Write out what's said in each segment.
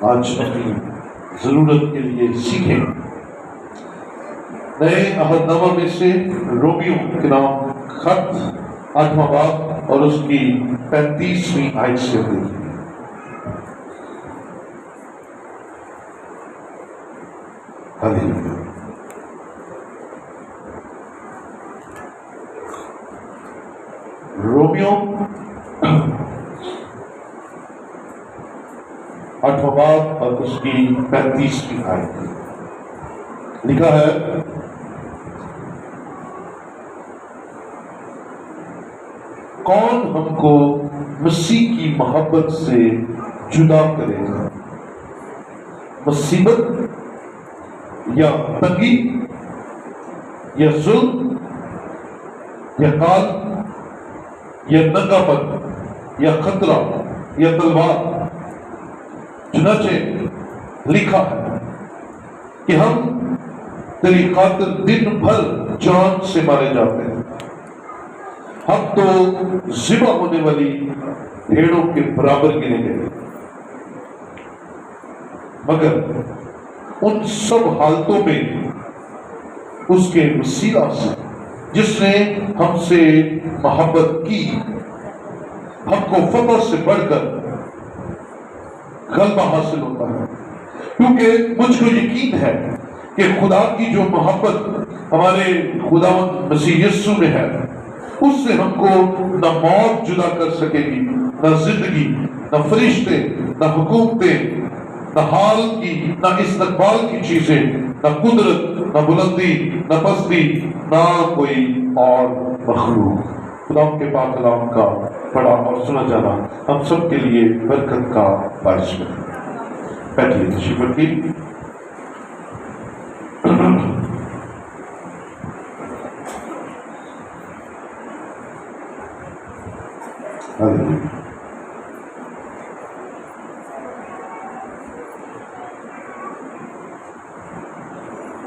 آج اپنی ضرورت کے لیے سیکھیں۔ نئے عہد نامہ میں سے رومیو کے نام خط 8واں باب اور اس کی 35ویں آیت سے دیکھیں۔ ہالیلویا۔ رومیو 8واں باب اور اس کی 35ویں آیت لکھا ہے، کون ہم کو مسیح کی محبت سے جدا کرے گا؟ مصیبت یا تنگی یا ظلم یا کال یا ننگاپن یا خطرہ یا تلوار؟ چنانچہ لکھا ہے کہ ہم تیری خاطر دن بھر جان سے مارے جاتے ہیں، ہم تو ذبح ہونے والی بھیڑوں کے برابر گنے گئے، مگر ان سب حالتوں میں اس کے وسیلہ سے جس نے ہم سے محبت کی ہم کو فتح سے بڑھ کر غلبہ حاصل ہوتا ہے، کیونکہ مجھ کو یقین ہے کہ خدا کی جو محبت ہمارے خداوند مسیح یسوع میں ہے اس سے ہم کو نہ موت جدا کر سکے گی، نہ زندگی، نہ فرشتے، نہ حکومتیں، نہ حال کی نہ استقبال کی چیزیں، نہ قدرت، نہ بلندی، نہ پستی، نہ کوئی اور مخلوق۔ خدا کے پاک کلام کا پڑھا اور سنا جانا ہم سب کے لیے برکت کا باعث بنے۔ بیٹھیے، تشریف رکھیے۔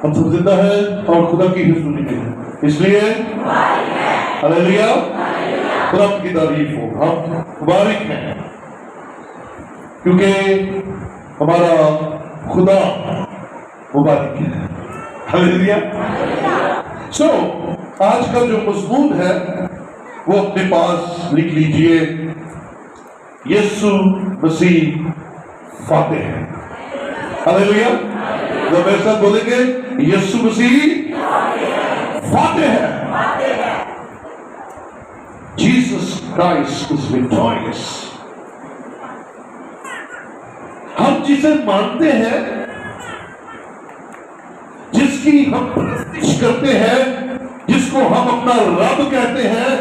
ہم سب زندہ ہیں اور خدا کی حضوری میں ہیں، اس لیے ہلیلویا، خدا کی تعریف ہو۔ ہم مبارک ہیں کیونکہ ہمارا خدا مبارک ہے، ہلیلویا۔ آج کا جو مضمون ہے وہ اپنے پاس لکھ لیجئے، یسوع مسیح فاتح ہے، ہلیلویا۔ جب ایسا بولیں گے یسوع مسیح فاتح ہے، جیسس کرائسٹ از وکٹوریس۔ ہم جسے مانتے ہیں، جس کی ہم پرستش کرتے ہیں، جس کو ہم اپنا رب کہتے ہیں،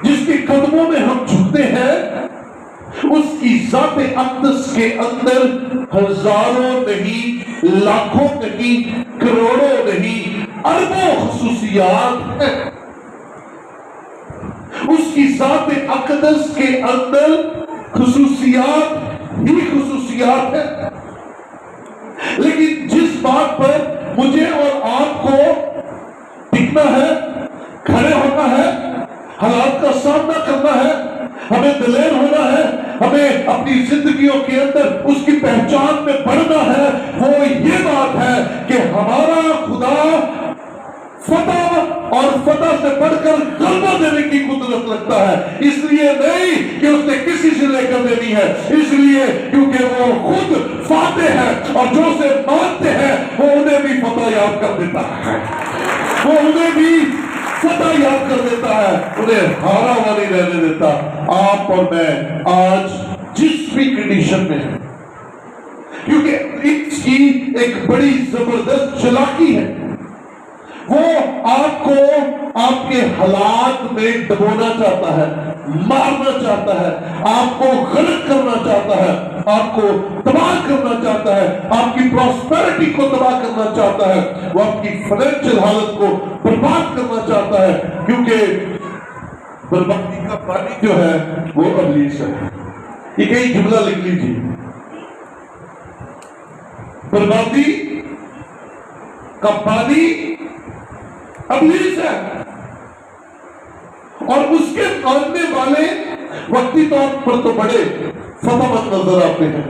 جس کے قدموں میں ہم جھکتے ہیں، اس کی ذات اقدس کے اندر ہزاروں نہیں، لاکھوں نہیں، کروڑوں نہیں، اربوں خصوصیات ہیں۔ اس کی ذات اقدس کے اندر خصوصیات ہی خصوصیات ہیں، لیکن جس بات پر مجھے اور آپ کو ٹکنا ہے، کھڑے ہونا ہے، حالات کا سامنا کرنا ہے، ہمیں دلیر ہونا ہے، ہمیں اپنی زندگیوں کے اندر اس کی پہچان میں بڑھنا ہے، وہ یہ بات ہے کہ ہمارا خدا فتح اور فتح سے بڑھ کر غلبہ دینے کی قدرت رکھتا ہے۔ اس لیے نہیں کہ اس نے کسی سے لے کر دینی ہے، اس لیے کیونکہ وہ خود فاتح ہے، اور جو اسے مانتے ہیں وہ انہیں بھی فتح یاد کر دیتا ہے، وہ انہیں بھی فتح یاد کر دیتا ہے، انہیں ہارا ہوا نہیں رہنے دیتا۔ آپ اور میں آج جس بھی کنڈیشن میں ہیں، کیونکہ اس کی ایک بڑی زبردست چلاکی ہے، وہ آپ کو آپ کے حالات میں ڈبونا چاہتا ہے، مارنا چاہتا ہے، آپ کو غلط کرنا چاہتا ہے، آپ کو تباہ کرنا چاہتا ہے، آپ کی پراسپیرٹی کو تباہ کرنا چاہتا ہے، وہ آپ کی فائنینشل حالت کو برباد کرنا چاہتا ہے، کیونکہ بربادی کا پانی جو ہے وہ ابلیس ہے۔ یہ کئی جملہ لکھ لیجیے، بربادی کا پانی ابلیس ہے، اور اس کے ماننے والے وقتی طور پر تو بڑے، فتح مند نظر آتے ہیں،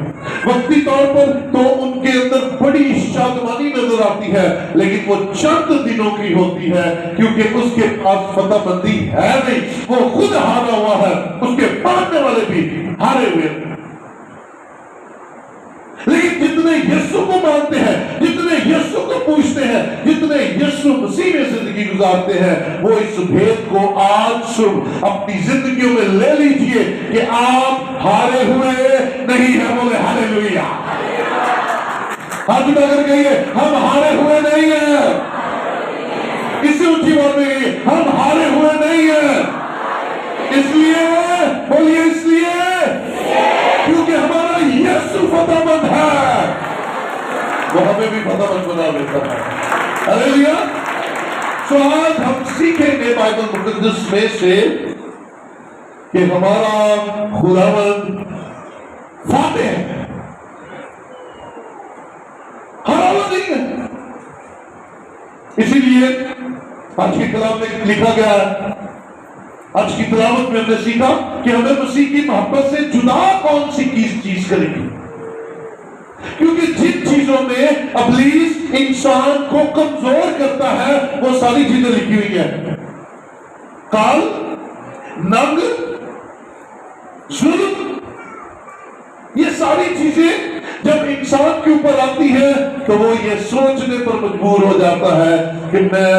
وقتی طور پر تو ان کے اندر بڑی شادمانی نظر آتی ہے، لیکن وہ چند دنوں کی ہوتی ہے، کیونکہ اس کے پاس فتح مندی ہے نہیں، وہ خود ہارا ہوا ہے، اس کے ماننے والے بھی ہارے ہوئے ہیں۔ لیکن جتنے یسوع کو مانتے ہیں، جتنے یسوع کو پوچھتے ہیں، جتنے یسوع مسیح میں زندگی گزارتے ہیں، وہ اس بھید کو آج صبح اپنی زندگیوں میں لے لیجئے کہ آپ ہارے ہوئے نہیں ہیں۔ بولے ہاللیلویا، ہاتھ اٹھا کر کہیے ہم ہارے ہوئے نہیں ہیں۔ کسی اونچی بات میں کہیے ہم ہارے ہوئے نہیں ہیں، اس لیے بولیے اس لیے کیونکہ ہمارا یسوع فتح مند ہے، وہ ہمیں بھی فتح مند بنا دیتا ہے۔ ہاللیلویا۔ تو آج ہم سیکھیں گے بائبل مقدس میں سے کہ ہمارا خداوند فاتح ہے، ہارا ہوا نہیں ہے۔ اسی لیے آج کی کلام میں لکھا گیا ہے، آج کی تلاوت میں ہم نے سیکھا کہ ہمیں مسیح کی محبت سے جدا کون سی چیز کرے گی، کیونکہ جن چیزوں میں ابلیس انسان کو کمزور کرتا ہے وہ ساری چیزیں لکھی ہوئی ہیں، کال، ننگ، ظلم، یہ ساری چیزیں جب انسان کے اوپر آتی ہے تو وہ یہ سوچنے پر مجبور ہو جاتا ہے کہ میں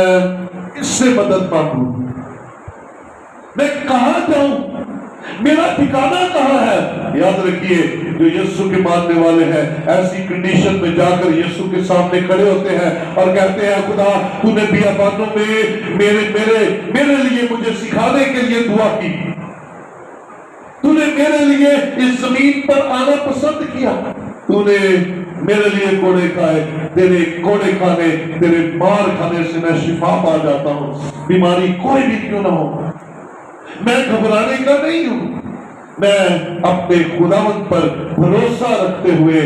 اس سے مدد مانگوں، میں کہاں جاؤں، میرا ٹھکانہ کہاں ہے۔ یاد رکھیے جو یسوع کے ماننے والے ہیں ایسی کنڈیشن میں جا کر یسوع کے سامنے کھڑے ہوتے ہیں اور کہتے ہیں خدا تو نے بیابانوں میں میرے لیے مجھے سکھانے کے لیے دعا کی، تو نے میرے لیے اس زمین پر آنا پسند کیا، تو نے میرے لیے کوڑے کھائے، تیرے کوڑے کھانے، تیرے مار کھانے سے میں شفا پا جاتا ہوں، بیماری کوئی بھی کیوں نہ ہو، میں گھبرانے کا نہیں ہوں، میں اپنے خداوند پر بھروسہ رکھتے ہوئے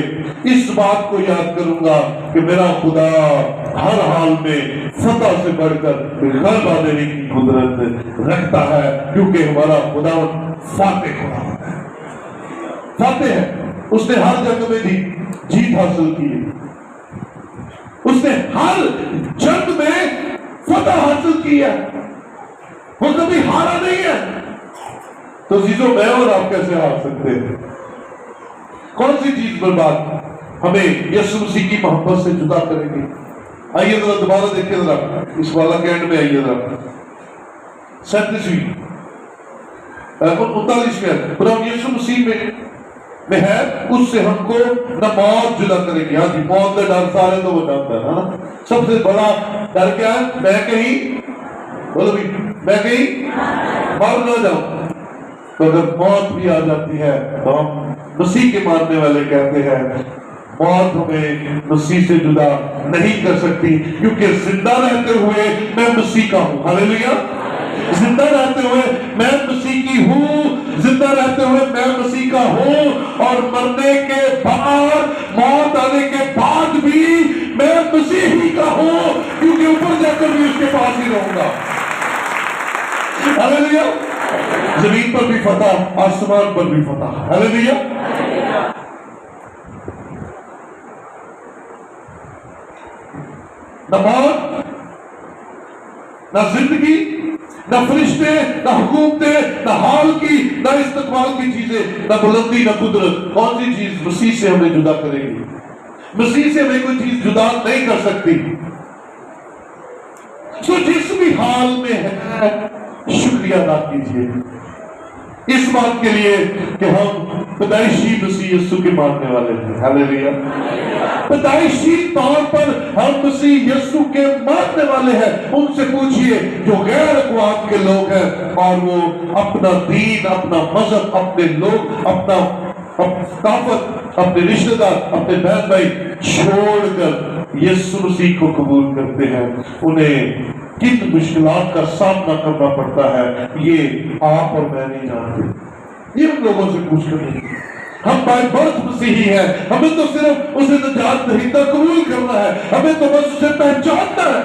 اس بات کو یاد کروں گا کہ میرا خدا ہر حال میں فتح سے بڑھ کر غلبہ دینے کی قدرت رکھتا ہے، کیونکہ ہمارا خداوند فاتح خداوند ہے، فاتح ہے، اس نے ہر جنگ میں جیت حاصل کی ہے، اس نے ہر جنگ میں فتح حاصل کی ہے، وہ کبھی ہارا نہیں ہے۔ تو عزیزوں میں اور آپ کیسے ہار سکتے ہیں؟ کون سی چیز پر بات ہمیں یسوع مسیح کی محبت سے جدا کرے گی؟ آئیے ذرا دوبارہ دیکھیں، ذرا اس والا کے اینڈ میں آئیے، ذرا 37ویں 39 پر ہم یسوع مسیح میں ہے، اس سے ہم کو نہ موت جدا کرے گی۔ ہاں جی، موت کا ڈر سارے تو وہ جانتا ہے نا، سب سے بڑا ڈر کیا ہے؟ میں کہیں بولو بھی میں کہیں مر نہ جاؤں۔ تو اگر موت بھی آ جاتی ہے تو ہم مسیح کے ماننے والے کہتے ہیں موت ہمیں مسیح سے جدا نہیں کر سکتی، کیونکہ زندہ رہتے ہوئے میں مسیح کا ہوں۔ ہاللیلویا، زندہ رہتے ہوئے میں مسیح کی ہوں، زندہ رہتے ہوئے میں مسیح کا ہوں، اور مرنے کے بعد، موت آنے کے بعد بھی میں مسیح ہی کا ہوں، کیونکہ اوپر جا کر بھی اس کے پاس ہی رہوں گا۔ ہاللیلویا، زمین پر بھی فتح، آسمان پر بھی فتح۔ ہاللیلویا۔ نہ موت، نہ زندگی، نہ فرشتے، نہ حکومتیں، نہ حال کی، نہ استقبال کی چیزیں، نہ بلندی، نہ قدرت، کون سی چیز مسیح سے ہمیں جدا کرے گی؟ مسیح سے ہمیں کوئی چیز جدا نہیں کر سکتی۔ تو جس بھی حال میں ہے شکریہ ادا کیجیے اس بات کے لیے کہ ہم پیدائشی مسیح یسوع کے ماننے والے ہیں۔ ہاللیلویا، پیدائشی طور پر ہم مسیح یسوع کے ماننے والے ہیں۔ ان سے پوچھئے جو غیر اقوام کے لوگ ہیں اور وہ اپنا دین، اپنا مذہب، اپنے لوگ، اپنا طاقت، اپنے رشتہ دار، اپنے بہن بھائی چھوڑ کر یسوع مسیح کو قبول کرتے ہیں، انہیں کن مشکلات کا سامنا کرنا پڑتا ہے یہ آپ اور میں نہیں جانتے۔ یہ ان لوگوں سے پوچھ کر نہیں، ہم بائی برتھ مسیحی ہیں، ہمیں تو صرف اسے نجات دہندہ قبول کرنا ہے، ہمیں تو بس اسے پہچاننا ہے،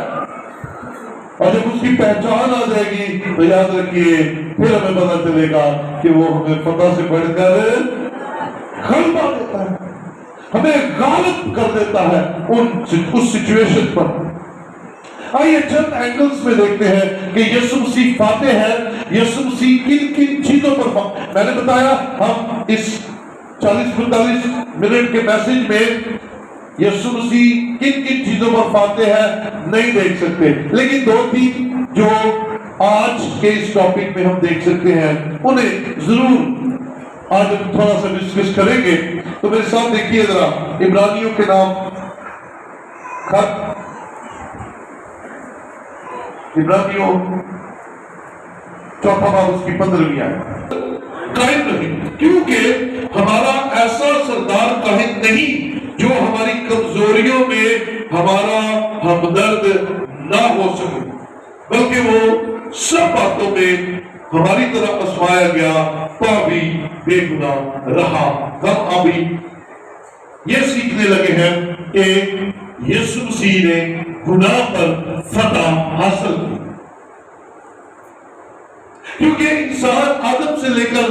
اور جب اس کی پہچان آ جائے گی تو یاد رکھیے پھر ہمیں پتا چلے گا کہ وہ ہمیں فتح سے بڑھ کر غلبہ دیتا ہے، ہمیں غالب کر دیتا ہے اس سچویشن پر۔ آئیے چند اینگلز میں دیکھتے ہیں کہ یسوع مسیح فاتح ہے، یسوع مسیح کن کن چیزوں پر میں نے بتایا ہم اس 40-45 منٹ کے میسج میں یسوع مسیح کن کن چیزوں پر فاتح ہے نہیں دیکھ سکتے، لیکن 2-3 جو آج کے اس ٹاپک میں ہم دیکھ سکتے ہیں انہیں ضرور آج ہم تھوڑا سا ڈسکس کریں گے۔ تو میرے ساتھ دیکھیے ذرا عبرانیوں کے نام خط، عبرانیوں 4 باب اس کی 15ویں آیت، قائم نہیں کیونکہ ہمارا ایسا سردار قائم نہیں جو ہماری کمزوریوں میں ہمارا ہمدرد نہ ہو سکے، بلکہ وہ سب باتوں میں ہماری طرح آزمایا گیا تو بھی بے گناہ رہا۔ ہم ابھی یہ سیکھنے لگے ہیں کہ یسوع مسیح نے گناہ پر فتح حاصل کی، کیونکہ انسان آدم سے لے کر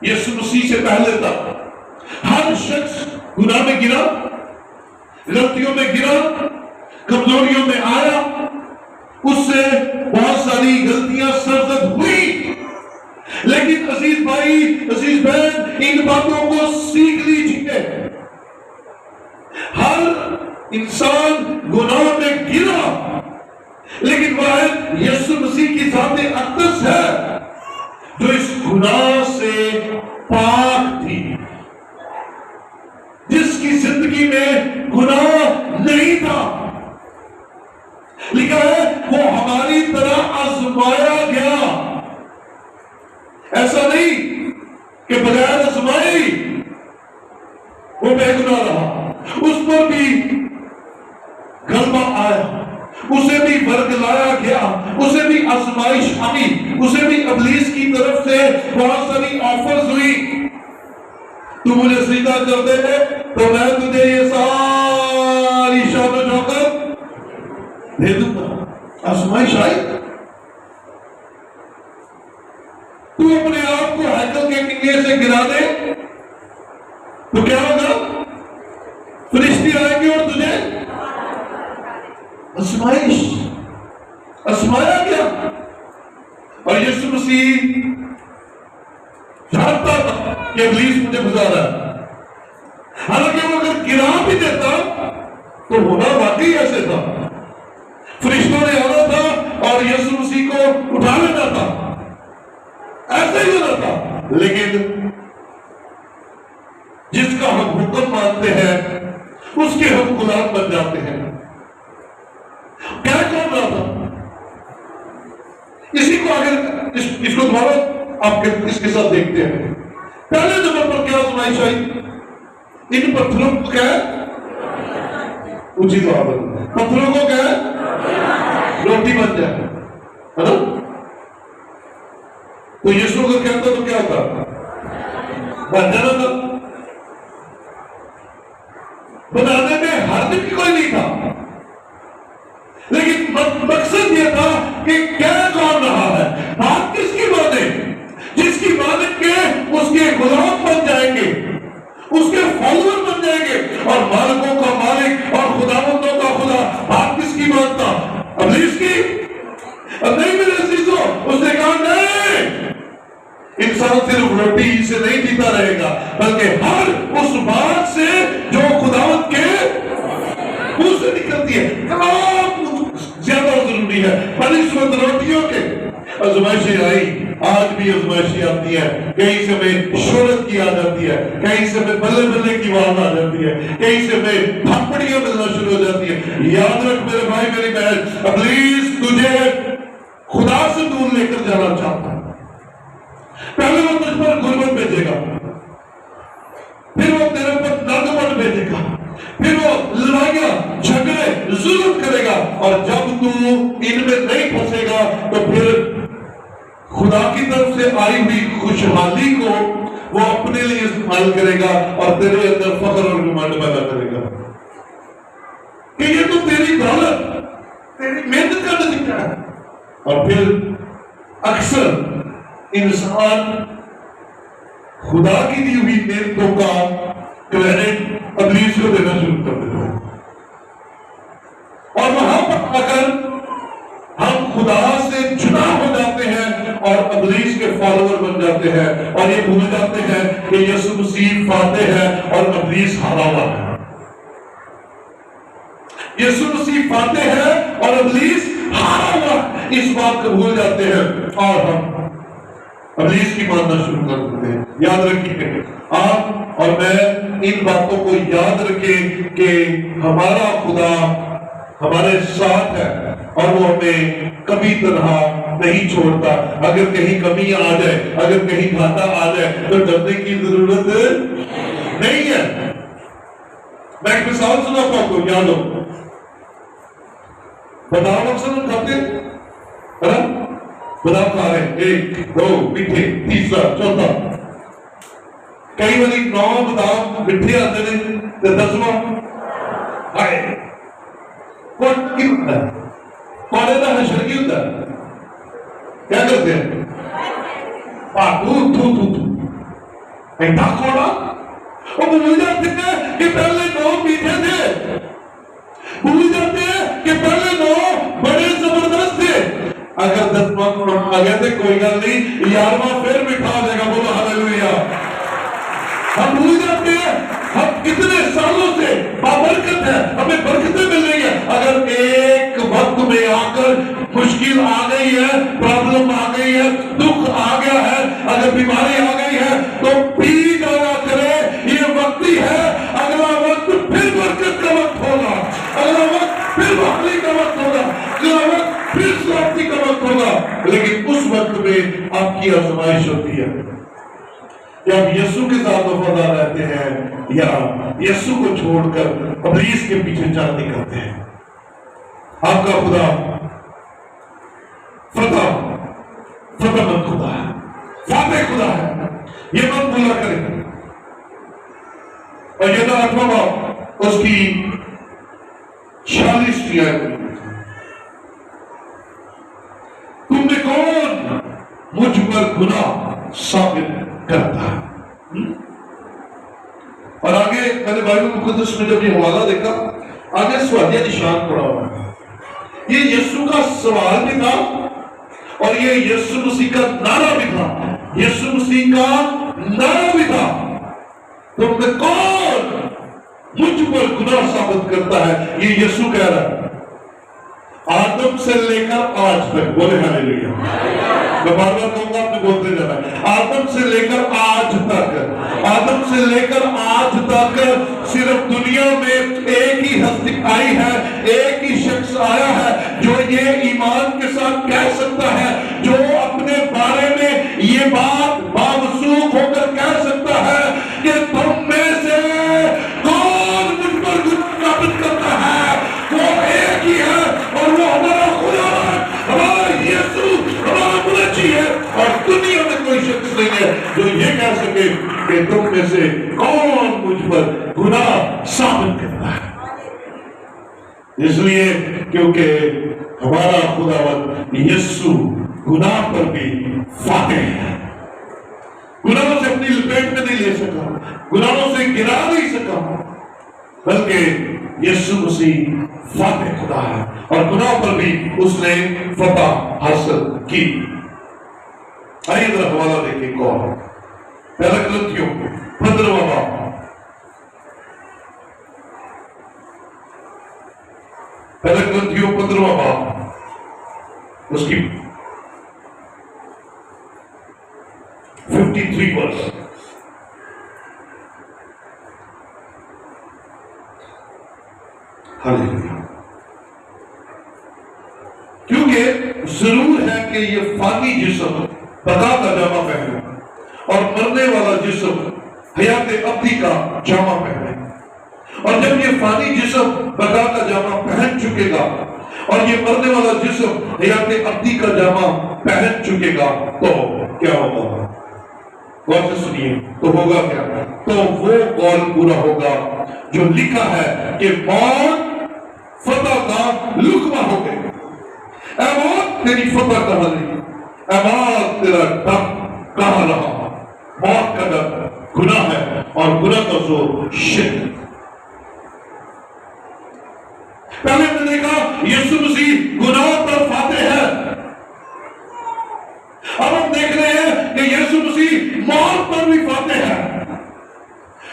یسوع مسیح سے پہلے تک ہر شخص گناہ میں گرا، غلطیوں میں گرا، کمزوریوں میں آیا، اس سے بہت ساری غلطیاں سرزد ہوئی، لیکن عزیز بھائی، عزیز بہن، ان باتوں کو سیکھ لیجیے۔ ہر انسان گناہ میں گرا، لیکن واحد یسوع مسیح کی ذات اقدس ہے جو اس گناہ سے پاک تھی، جس کی زندگی میں گناہ نہیں تھا۔ لکھا ہے وہ ہماری طرح آزمایا گیا، ایسا نہیں کہ بغیر آزمائی وہ بے گناہ رہا، اس پر بھی غلبہ آیا، اسے بھی ورگلایا گیا، اسے بھی آزمائش آئی، اسے بھی ابلیس کی طرف سے بہت ساری آفرز ہوئی، تو مجھے سجدہ کر دے تو میں تجھے یہ ساری شان و شوکت دے دوں گا۔ آزمائش آئی، تو اپنے آپ کو ہیکل کے کنگے سے گرا دے تو کیا ہوگا؟ فرشتے آئیں گے اور تجھے آزمائش، آزمایا گیا۔ اور یسوع مسیح جانتا تھا کہ ابلیس مجھے گزارا ہے، حالانکہ وہ اگر گرا بھی دیتا تو ہونا واقعی ایسے تھا، فرشتوں نے آنا تھا اور یسوع مسیح کو اٹھا لینا تھا، ایسا ہی ہونا تھا، لیکن جس کا ہم حکم مانتے ہیں اس کے ہم غلام بن جاتے ہیں۔ کیا کام رہا تھا؟ اسی کو اگر اس کو دوبارہ آپ اس کے ساتھ دیکھتے ہیں، پہلے نمبر پر کیا آزمائش آئی؟ ان پتھروں کو کیا ہے؟ اونچی دعا بن، پتھروں کو کیا ہے؟ روٹی بن جائے، ہے نا؟ تو یسوع اگر کہتا تو کیا ہوتا؟ بن جانا تھا۔ بنانے میں ہر دن کوئی نہیں تھا، لیکن مقصد یہ تھا کہ کیا کام رہا ہے، بات کس کی مانیں؟ جس کی مانیں کے اس کے غلام بن جائیں گے، اس کے فالوور بن جائیں گے، اور مالکوں کا مالک اور خداوندوں کا خدا بات کس کی مانتا؟ ابلیس کی؟ نہیں میرے عزیزو، اس نے کہا نہیں، انسان صرف روٹی سے نہیں جیتا رہے گا بلکہ ہر اس بات سے جو خداوند کے منہ سے نکلتی ہے، کلام زیادہ ضروری ہے بنسبت روٹیوں کے۔ آزمائشیں آئی، آج بھی آزمائشیں آتی ہیں، کہیں سے میں شہرت کی آ جاتی ہے، کہیں سے میں بلے بلے کی آواز آ جاتی ہے، کہیں سے میں تھپڑیاں ملنا شروع ہو جاتی ہے۔ یاد رکھ میرے بھائی میری بہن، ابلیس تجھے خدا سے دور لے کر جانا چاہتا ہے۔ پہلے وہ تجھ پر غربت بھیجے گا، پھر وہ تیرے پر نادمت بھیجے گا، پھر وہ لڑائیاں جھگڑے ظلم کرے گا، اور جب تو ان میں نہیں پھنسے گا تو پھر خدا کی طرف سے آئی ہوئی خوشحالی کو وہ اپنے لیے استعمال کرے گا اور تیرے اندر فخر اور گھمنڈ پیدا کرے گا کہ یہ تو تیری دولت، تیری محنت کا نتیجہ ہے۔ اور پھر اکثر انسان خدا کی دی ہوئی نعمتوں کا کریڈٹ ابلیس کو دینا شروع کر دیتے ہیں، اور وہاں پر آ کر ہم خدا سے جدا ہو جاتے ہیں اور ابلیس کے فالوور بن جاتے ہیں، اور یہ بھول جاتے ہیں کہ یسوع مسیح فاتح ہے اور ابلیس ہارا ہوا ہے۔ یسوع مسیح فاتح ہے اور ابلیس ہارا ہوا ہے، اس بات کو بھول جاتے ہیں اور ہم ابلیس کی ماننا شروع کر دیتے ہیں۔ یاد رکھیے، آپ اور میں ان باتوں کو یاد رکھیں کہ ہمارا خدا ہمارے ساتھ ہے اور وہ ہمیں کبھی تنہا نہیں چھوڑتا۔ اگر کہیں کمی آ جائے، اگر کہیں گھاٹا آ جائے تو ڈرنے کی ضرورت نہیں ہے۔ میں ایک مثال سناتا ہوں، کو یاد ہو، بادام اکثر کھاتے بادام کھا رہے ہیں، 1 2 میٹھے، تیسرا چوتھا، کئی باری 9 بادام میٹھے آتے ہیں تو 10واں آئے کون کی ہوتا ہے؟ کون ہے حشر کی ہوتا ہے؟ کیا کرتے ہیں؟ ایٹا کھوڑا، وہ بھول جاتے ہیں کہ پہلے 9 میٹھے تھے، بھول جاتے ہیں کہ پہلے 9 بڑے زبردست تھے۔ اگر 10واں آ گیا تھے کوئی گل نہیں، 11واں پھر میٹھا ہو جائے گا، بولو ہاللیلویا۔ ہم بھول جاتے ہیں ہم کتنے سالوں سے بابرکت ہے، ہمیں برکتیں مل رہی ہیں، اگر ایک وقت میں آ کر مشکل آ گئی ہے، پرابلم آ گئی ہے، دکھ آ گیا ہے، اگر بیماری آ گئی ہے تو بھی جانا کرے، یہ وقت ہی ہے، اگلا وقت پھر برکت کا وقت ہوگا، اگلا وقت پھر بحالی کا وقت ہوگا، اگلا وقت پھر سلامتی کا وقت ہوگا۔ لیکن اس وقت میں آپ کی آزمائش ہوتی ہے کہ آپ یسوع کے ساتھ وفادار رہتے ہیں یا یسوع کو چھوڑ کر ابلیس کے پیچھے چال نکلتے ہیں۔ آپ کا خدا فتح مند خدا ہے، فاتح خدا ہے، یہ مت بھولا کریں۔ اور یہ 8واں باب اس کی 46 آیت، تم میں کون مجھ پر گناہ ثابت کرتا ہے؟ اور آگے میں نے بائبل مقدس میں جب یہ حوالہ دیکھا، آگے سوالیہ نشان پڑا ہوا ہے۔ یہ یسوع کا سوال بھی تھا اور یہ یسوع مسیح کا نعرہ بھی تھا، یسوع مسیح کا نعرہ بھی تھا، تم میں کون مجھ پر گناہ ثابت کرتا ہے؟ یہ یسوع کہہ رہا ہے، آدم سے لے کر آج تک، بولے ہاللیلویا۔ میں بار بار کہوں گا، آپ نے بولتے جانا ہے، آدم سے لے کر آج تک، آدم سے لے کر آج تک صرف دنیا میں ایک ہی ہستی آئی ہے، ایک ہی شخص آیا ہے جو یہ ایمان کے ساتھ کہہ سکتا ہے، جو اپنے بارے میں یہ بات باوثوق ہو کر کہہ سکتا ہے کہ تم میں سے کون مجھ پر گناہ ثابت کرتا ہے؟ وہ ایک ہی ہے اور وہ ہمارا خدا ہے، ہمارا یسوع، ہمارا منجی ہے، اور دنیا میں کوئی شخص نہیں ہے جو یہ کہہ سکے کہ تم میں سے کون مجھ پر گناہ ثابت کرتا ہے۔ اس لیے کیونکہ ہمارا خداوند یسوع گناہ پر بھی فاتح ہے، گناہوں سے اپنی لپیٹ میں نہیں لے سکا، گناہوں سے گرا نہیں سکا، بلکہ یسوع مسیح فاتح خدا ہے اور گناہ پر بھی اس نے فتح حاصل کی۔ آئیے ذرا حوالہ دیکھیں کون؟ پہلا کرنتھیوں 15واں باب، پہلا کرنتھیوں 15واں باب اس کی 53 ورس۔ کیونکہ ضرور ہے کہ یہ فانی جسم بقا کا جامہ پہنے اور مرنے والا جسم حیات ابدی کا جامہ پہنے، اور جب یہ فانی جسم بقا کا جامہ پہن چکے گا اور یہ مرنے والا جسم حیات ابدی کا جامہ پہن چکے گا تو کیا ہوگا؟ غور سے سنیے، تو ہوگا کیا؟ تو وہ قول پورا ہوگا جو لکھا ہے کہ موت فتح کا لقمہ ہو گئے، اے موت تیری فتح کہاں رہی، اے موت تیرا دم کہاں رہا؟ موت کا ڈر گناہ ہے اور گناہ کا زور شرک۔ پہلے ہم نے دیکھا یسوع مسیح گناہ پر فاتح ہے، اب ہم دیکھ رہے ہیں کہ یسوع مسیح موت پر بھی فاتح ہے۔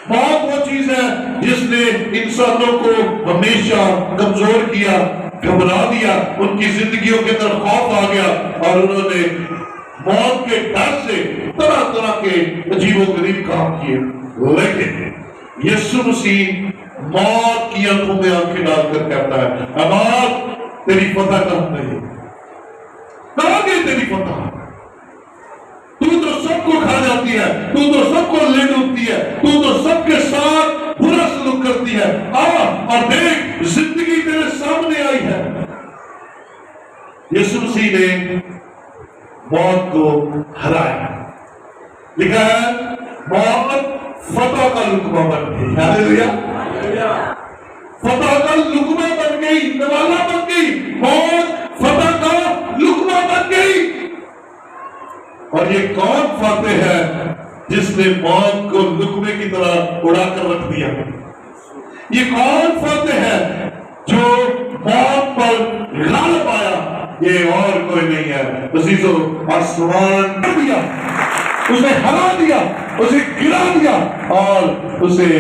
موت وہ چیز ہے جس نے انسانوں کو ہمیشہ کمزور کیا، گھبرا دیا، ان کی زندگیوں کے اندر خوف آ گیا اور انہوں نے موت کے ڈر سے طرح طرح کے عجیب و غریب کام کیے۔ لیکن یسوع مسیح موت کی آنکھوں میں آنکھیں ڈال کر کہتا ہے اب آج تیری فتح کم نہیں، کہاں گئی تیری فتح؟ تو سب کو کھا جاتی ہے، تو سب کو لے ڈوبتی ہے، تو سب کے ساتھ برا سلوک کرتی ہے، آ اور دیکھ زندگی تیرے سامنے آئی ہے۔ یسوع مسیح نے موت کو ہرایا، لکھا ہے موت فتح کا لقمہ بن گئی۔ ہاللیلویا، فتح کا لقمہ بن گئی، نوالہ بن گئی، موت فتح کا لقمہ بن گئی۔ اور یہ کون فاتح ہے جس نے موت کو لقمے کی طرح اڑا کر رکھ دیا؟ یہ کون فاتح ہے جو موت پر غالب آیا؟ یہ اور کوئی نہیں ہے عزیزو، آسمان کر دیا، اسے ہلا دیا، اسے گرا دیا اور اسے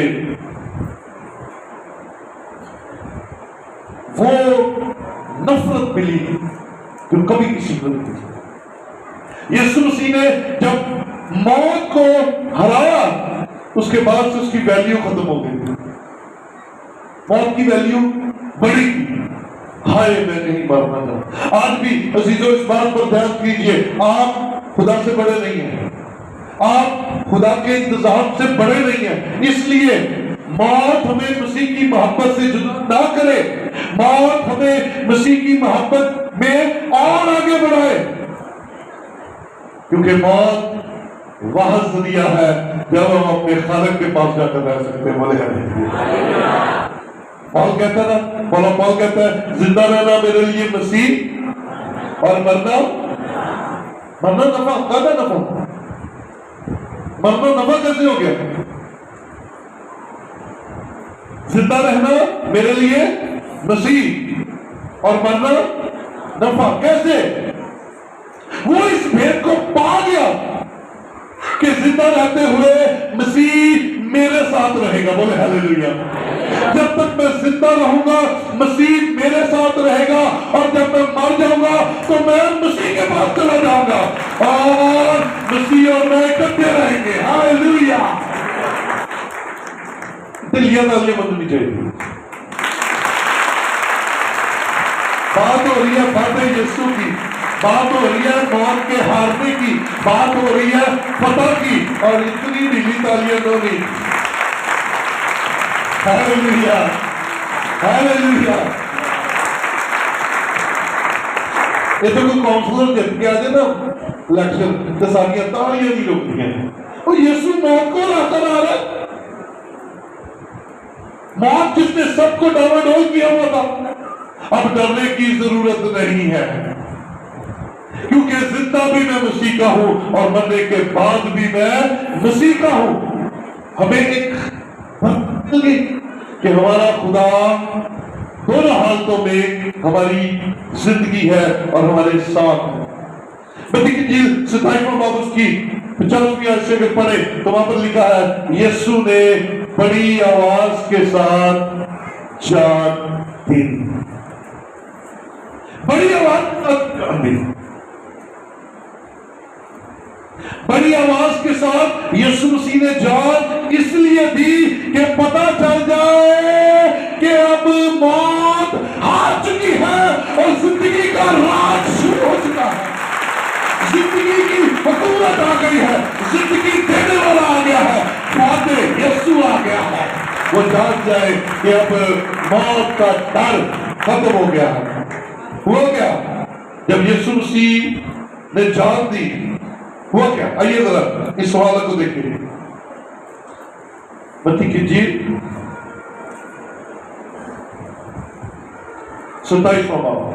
وہ نفرت ملی جو کبھی کسی کو نہیں ملی۔ یسوع مسیح نے جب موت کو ہرایا اس کے بعد سے اس کی ویلیو ختم ہو گئی۔ موت کی ویلیو بڑی تھی، ہائے میں نہیں مرنا چاہتا۔ آج بھی عزیزو اس بات پر دھیان کیجئے، آپ خدا سے بڑے نہیں ہیں، آپ خدا کے انتظام سے بڑے نہیں ہیں، اس لیے موت ہمیں مسیح کی محبت سے جدا نہ کرے، موت ہمیں مسیح کی محبت میں اور آگے بڑھائے، کیونکہ موت وہ ذریعہ ہے جب ہم اپنے خالق کے پاس جا کر رہ سکتے ہیں۔ بولے پال کہتا ہے نا، پال کہتا ہے زندہ رہنا میرے لیے مسیح اور مرنا نفع۔ کہتا نفع، مرنا نفع کیسے ہو گیا؟ زندہ رہنا میرے لیے مسیح اور مرنا نفع، کیسے؟ وہ اس بھید کو پا گیا کہ زندہ رہتے ہوئے مسیح میرے ساتھ رہے گا۔ بولے ہاللیلویا، جب تک میں زندہ رہوں گا مسیح میرے ساتھ رہے گا، اور جب میں مر جاؤں گا تو میں مسیح کے پاس چلا جاؤں گا اور مسیح اور میں اکٹھے رہیں گے۔ ہاللیلویا، دلیاں تالیاں بندنی چاہیے۔ بات ہو رہی ہے باتیں یسوع کی، بات ہو رہی ہے موت کے ہارنے کی، بات ہو رہی ہے فتح کی، اور اتنی ڈھیلی تالیاں تو نہیں۔ ہاللیلویا، ہاللیلویا۔ یہ تو کوئی کونسلر جب کے آجے نا الیکشن تو ساریاں تالیاں نہیں روکتی ہیں، وہ یسوع موت کو لا کر آ رہا ہے۔ موت جس نے سب کو ڈاواڈول کیا ہوا تھا، اب ڈرنے کی ضرورت نہیں ہے، کیونکہ زندہ بھی میں مسیح کا ہوں اور مرنے کے بعد بھی میں مسیح کا ہوں۔ ہمیں ایک بات ملی کہ ہمارا خدا دونوں حالتوں میں ہماری زندگی ہے اور ہمارے ساتھ ہے۔ متی کی انجیل 27واں باب اس کی 50ویں آیت سے پڑھے تو وہاں پر لکھا ہے یسوع نے بڑی آواز کے ساتھ جان دی، بڑی آواز کے ساتھ جان دی، بڑی آواز کے ساتھ یسوع مسیح نے جان اس لیے دی کہ پتہ چل جائے کہ اب موت ہار چکی ہے اور زندگی کا راج شروع ہو چکا ہے، زندگی کی حکومت آ گئی ہے، زندگی دینے والا آ گیا ہے، فاتح یسوع آ گیا ہے۔ وہ جان جائے کہ اب موت کا ڈر ختم ہو گیا ہے۔ ہوا کیا جب یسوع مسیح نے جان دی؟ ہوا کیا؟ آئیے ذرا اس سوال کو دیکھیے، متی کی انجیل 27واں باب